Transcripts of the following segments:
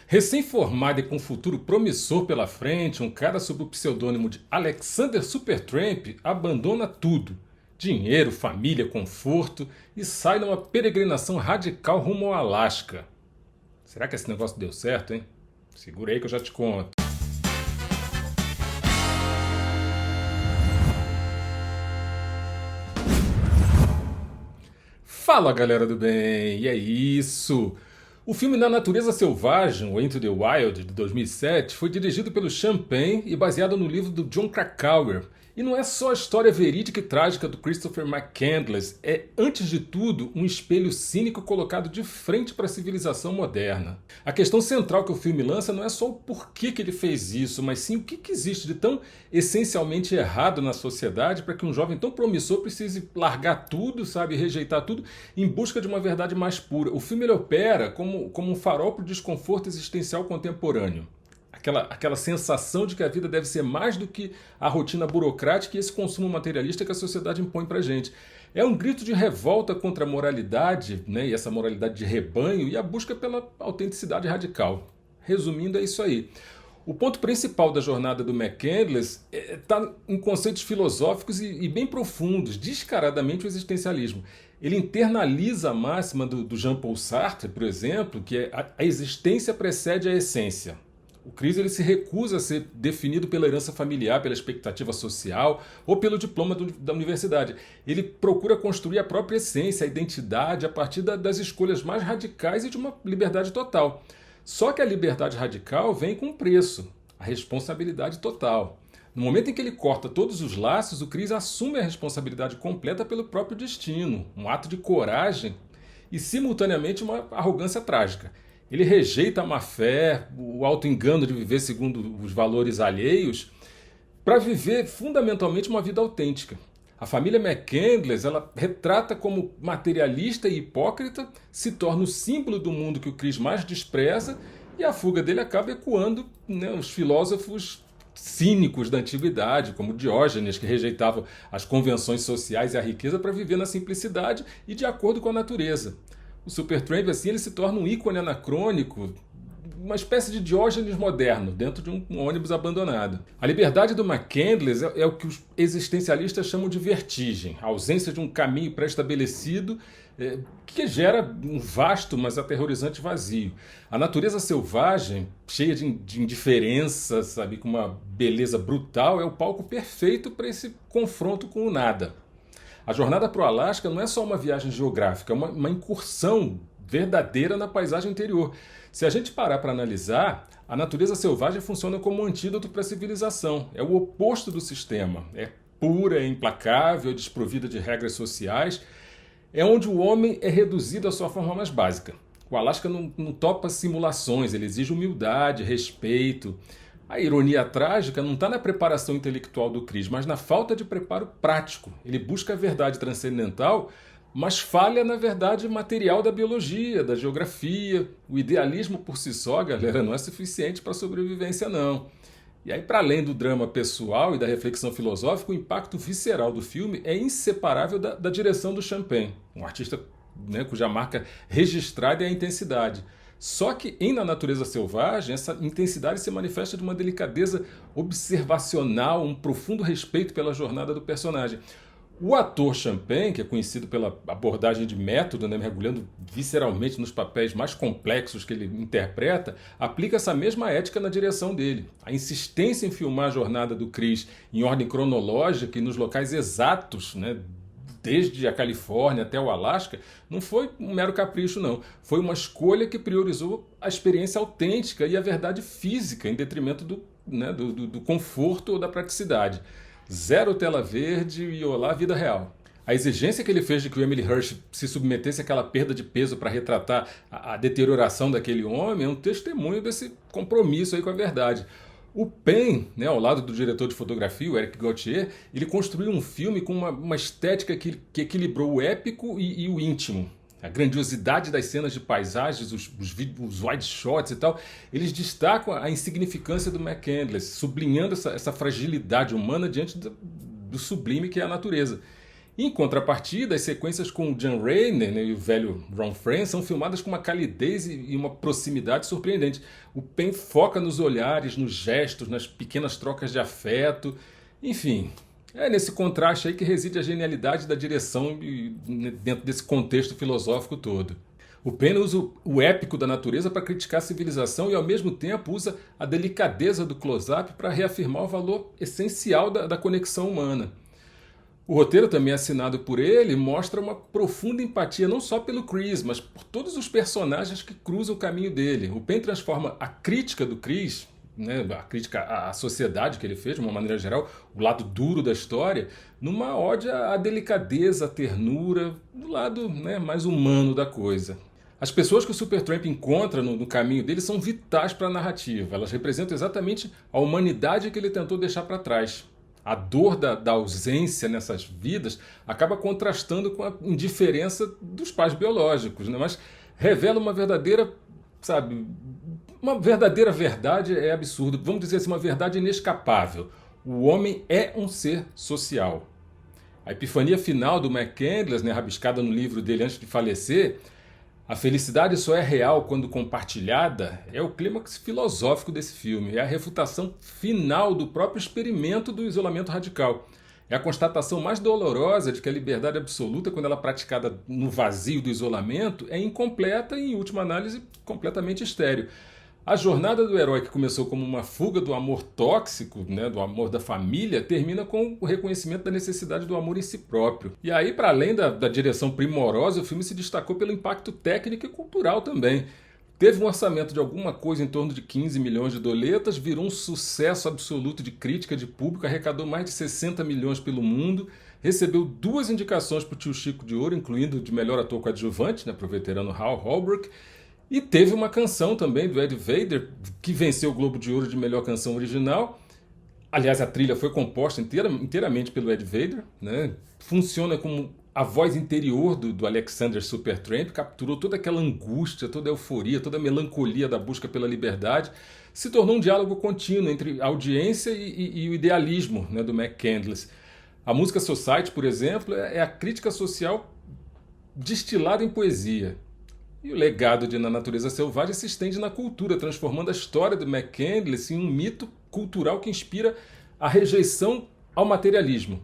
Recém-formado e com um futuro promissor pela frente, um cara sob o pseudônimo de Alexander Supertramp abandona tudo: dinheiro, família, conforto e sai numa peregrinação radical rumo ao Alasca. Será que esse negócio deu certo, hein? Segura aí que eu já te conto. Fala, galera do bem, e é isso! O filme Na Natureza Selvagem, o Into the Wild, de 2007, foi dirigido pelo Sean Penn e baseado no livro do Jon Krakauer. E não é só a história verídica e trágica do Christopher McCandless, é, antes de tudo, um espelho cínico colocado de frente para a civilização moderna. A questão central que o filme lança não é só o porquê que ele fez isso, mas sim o que existe de tão essencialmente errado na sociedade para que um jovem tão promissor precise largar tudo, sabe, rejeitar tudo, em busca de uma verdade mais pura. O filme ele opera como um farol para o desconforto existencial contemporâneo. Aquela sensação de que a vida deve ser mais do que a rotina burocrática e esse consumo materialista que a sociedade impõe pra gente. É um grito de revolta contra a moralidade, né, e essa moralidade de rebanho, e a busca pela autenticidade radical. Resumindo, é isso aí. O ponto principal da jornada do McCandless está em conceitos filosóficos e bem profundos, descaradamente o existencialismo. Ele internaliza a máxima do Jean-Paul Sartre, por exemplo, que é a existência precede a essência. O Chris ele se recusa a ser definido pela herança familiar, pela expectativa social ou pelo diploma da universidade. Ele procura construir a própria essência, a identidade, a partir das escolhas mais radicais e de uma liberdade total. Só que a liberdade radical vem com um preço, a responsabilidade total. No momento em que ele corta todos os laços, o Chris assume a responsabilidade completa pelo próprio destino, um ato de coragem e, simultaneamente, uma arrogância trágica. Ele rejeita a má-fé, o auto-engano de viver segundo os valores alheios, para viver fundamentalmente uma vida autêntica. A família McCandless, ela retrata como materialista e hipócrita, se torna o símbolo do mundo que o Chris mais despreza, e a fuga dele acaba ecoando, né, os filósofos cínicos da antiguidade, como Diógenes, que rejeitava as convenções sociais e a riqueza para viver na simplicidade e de acordo com a natureza. O Supertramp, assim, ele se torna um ícone anacrônico, uma espécie de Diógenes moderno, dentro de um ônibus abandonado. A liberdade do McCandless é o que os existencialistas chamam de vertigem, a ausência de um caminho pré-estabelecido que gera um vasto, mas aterrorizante vazio. A natureza selvagem, cheia de indiferença, sabe, com uma beleza brutal, é o palco perfeito para esse confronto com o nada. A jornada para o Alasca não é só uma viagem geográfica, é uma incursão verdadeira na paisagem interior. Se a gente parar para analisar, a natureza selvagem funciona como um antídoto para a civilização. É o oposto do sistema. É pura, é implacável, é desprovida de regras sociais. É onde o homem é reduzido à sua forma mais básica. O Alasca não topa simulações, ele exige humildade, respeito. A ironia trágica não está na preparação intelectual do Chris, mas na falta de preparo prático. Ele busca a verdade transcendental, mas falha na verdade material da biologia, da geografia. O idealismo por si só, galera, não é suficiente para a sobrevivência, não. E aí, para além do drama pessoal e da reflexão filosófica, o impacto visceral do filme é inseparável da direção do Sean Penn, um artista, né, cuja marca registrada é a intensidade. Só que em Na Natureza Selvagem, essa intensidade se manifesta de uma delicadeza observacional, um profundo respeito pela jornada do personagem. O ator Sean Penn, que é conhecido pela abordagem de método, né, mergulhando visceralmente nos papéis mais complexos que ele interpreta, aplica essa mesma ética na direção dele. A insistência em filmar a jornada do Chris em ordem cronológica e nos locais exatos, né, desde a Califórnia até o Alasca, não foi um mero capricho, não. Foi uma escolha que priorizou a experiência autêntica e a verdade física, em detrimento do conforto ou da praticidade. Zero tela verde e olá, vida real. A exigência que ele fez de que o Emile Hirsch se submetesse àquela perda de peso para retratar a deterioração daquele homem é um testemunho desse compromisso aí com a verdade. O Penn, né, ao lado do diretor de fotografia, o Eric Gautier, ele construiu um filme com uma estética que equilibrou o épico e o íntimo. A grandiosidade das cenas de paisagens, os wide shots e tal, eles destacam a insignificância do McCandless, sublinhando essa fragilidade humana diante do sublime que é a natureza. Em contrapartida, as sequências com o John Reiner, né, e o velho Ron Frenz são filmadas com uma calidez e uma proximidade surpreendente. O Pen foca nos olhares, nos gestos, nas pequenas trocas de afeto. Enfim, é nesse contraste aí que reside a genialidade da direção dentro desse contexto filosófico todo. O Pen usa o épico da natureza para criticar a civilização e, ao mesmo tempo, usa a delicadeza do close-up para reafirmar o valor essencial da conexão humana. O roteiro, também assinado por ele, mostra uma profunda empatia não só pelo Chris, mas por todos os personagens que cruzam o caminho dele. O Pen transforma a crítica do Chris, né, a crítica à sociedade que ele fez, de uma maneira geral, o lado duro da história, numa ode à delicadeza, à ternura, do lado, né, mais humano da coisa. As pessoas que o Supertramp encontra no caminho dele são vitais para a narrativa. Elas representam exatamente a humanidade que ele tentou deixar para trás. A dor da ausência nessas vidas acaba contrastando com a indiferença dos pais biológicos, né? Mas revela uma verdadeira, sabe, uma verdadeira verdade é absurdo. Vamos dizer assim, uma verdade inescapável. O homem é um ser social. A epifania final do McCandless, né, rabiscada no livro dele antes de falecer, a felicidade só é real quando compartilhada, é o clímax filosófico desse filme. É a refutação final do próprio experimento do isolamento radical. É a constatação mais dolorosa de que a liberdade absoluta, quando ela é praticada no vazio do isolamento, é incompleta e, em última análise, completamente estéril. A jornada do herói, que começou como uma fuga do amor tóxico, né, do amor da família, termina com o reconhecimento da necessidade do amor em si próprio. E aí, para além da direção primorosa, o filme se destacou pelo impacto técnico e cultural também. Teve um orçamento de alguma coisa em torno de 15 milhões de doletas, virou um sucesso absoluto de crítica, de público, arrecadou mais de 60 milhões pelo mundo, recebeu 2 indicações para o Tio Chico de Ouro, incluindo de melhor ator coadjuvante, né, para o veterano Hal Holbrook. E teve uma canção também do Ed Vedder, que venceu o Globo de Ouro de melhor canção original. Aliás, a trilha foi composta inteiramente pelo Ed Vedder, né? Funciona como a voz interior do Alexander Supertramp, capturou toda aquela angústia, toda a euforia, toda a melancolia da busca pela liberdade. Se tornou um diálogo contínuo entre a audiência e o idealismo, né, do McCandless. A música Society, por exemplo, é a crítica social destilada em poesia. E o legado de Na Natureza Selvagem se estende na cultura, transformando a história do McCandless em um mito cultural que inspira a rejeição ao materialismo.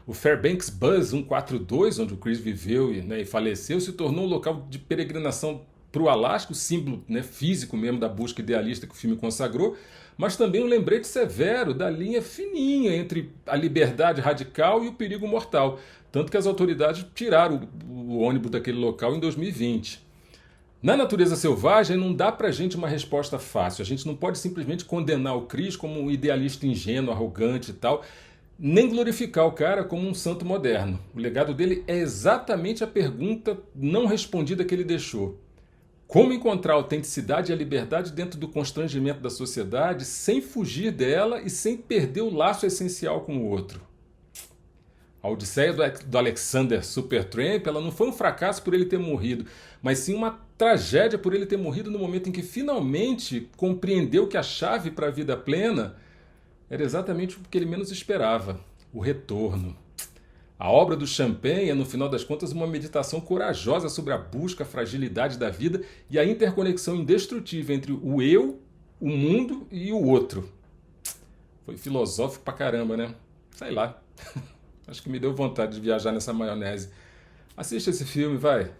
O Fairbanks Bus 142, onde o Chris viveu e faleceu, se tornou um local de peregrinação para o Alasca, o símbolo, né, físico mesmo da busca idealista que o filme consagrou, mas também um lembrete severo da linha fininha entre a liberdade radical e o perigo mortal, tanto que as autoridades tiraram o ônibus daquele local em 2020. Na Natureza Selvagem não dá pra gente uma resposta fácil. A gente não pode simplesmente condenar o Chris como um idealista ingênuo, arrogante e tal, nem glorificar o cara como um santo moderno. O legado dele é exatamente a pergunta não respondida que ele deixou. Como encontrar a autenticidade e a liberdade dentro do constrangimento da sociedade sem fugir dela e sem perder o laço essencial com o outro? A odisseia do Alexander Supertramp, ela não foi um fracasso por ele ter morrido, mas sim uma tragédia por ele ter morrido no momento em que finalmente compreendeu que a chave para a vida plena era exatamente o que ele menos esperava: o retorno. A obra do Champagne é, no final das contas, uma meditação corajosa sobre a busca, a fragilidade da vida e a interconexão indestrutível entre o eu, o mundo e o outro. Foi filosófico pra caramba, né? Sei lá. Acho que me deu vontade de viajar nessa maionese. Assista esse filme, vai.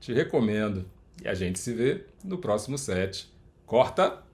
Te recomendo. E a gente se vê no próximo set. Corta!